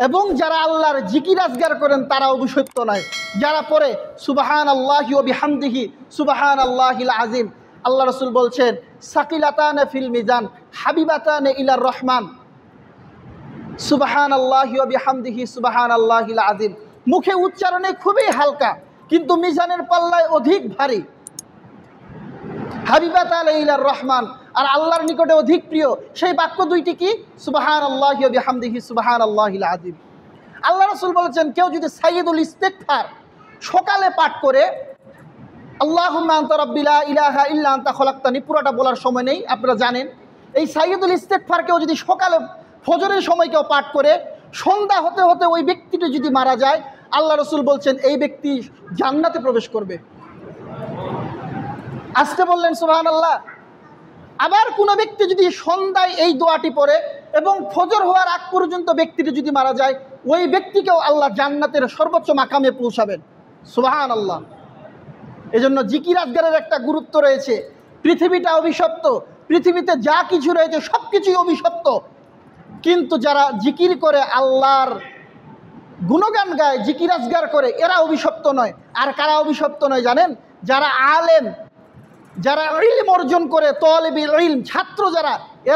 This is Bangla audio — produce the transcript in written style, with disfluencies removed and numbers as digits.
এবং যারা আল্লাহর জিকির আজগার করেন তারা অভিশপ্ত নয়। যারা পড়ে সুবহানাল্লাহি ওয়া বিহামদিহি সুবহানাল্লাহিল আযীম, আল্লাহ রাসূল বলছেন সাকিলাতানে ফিল মিজান হাবিবাতানে ইলার রহমান সুবহানাল্লাহি ওয়া বিহামদিহি সুবহানাল্লাহিল আযীম। মুখে উচ্চারণে খুবই হালকা, কিন্তু মিজানের পাল্লায় অধিক ভারী। হাবিবাতানে ইলার রহমান, আর আল্লাহর নিকটে অধিক প্রিয়। সেই বাক্য দুইটি কি? সুবহানাল্লাহি ওয়া বিহামদিহি সুবহানাল্লাহিল আযীম। আল্লাহ রাসূল বলেছেন কেউ যদি সাইয়্যিদুল ইস্তিগফার সকালে পাঠ করে, আল্লাহুম্মা আনতা রাব্বি লা ইলাহা ইল্লা আনতা খলাকতানি, পুরোটা বলার সময় নেই, আপনারা জানেন। এই সাইয়্যিদুল ইস্তিগফার কেউ যদি সকালে ফজরের সময় কেউ পাঠ করে, সন্ধ্যা হতে হতে ওই ব্যক্তিটি যদি মারা যায়, আল্লাহ রাসূল বলছেন এই ব্যক্তি জান্নাতে প্রবেশ করবে। আসতে বললেন সুবহানাল্লাহ। আবার কোনো ব্যক্তি যদি সন্ধ্যায় এই দোয়াটি পড়ে এবং ফজর হওয়ার আগ পর্যন্ত ব্যক্তিটি যদি মারা যায়, ওই ব্যক্তিকেও আল্লাহ জান্নাতের সর্বোচ্চ মাকামে পৌঁছাবেন। সুবহানাল্লাহ। এজন্য জিকির আজগারের একটা গুরুত্ব রয়েছে। পৃথিবীটা অভিশপ্ত, পৃথিবীতে যা কিছু রয়েছে সব কিছুই অভিশপ্ত, কিন্তু যারা জিকির করে আল্লাহর গুণগান গায়, জিকির আজগার করে, এরা অভিশপ্ত নয়। আর কারা অভিশপ্ত নয় জানেন? যারা আলেম, যারা ইলম অর্জন করে, তলেবে ইলম, ছাত্র যারা,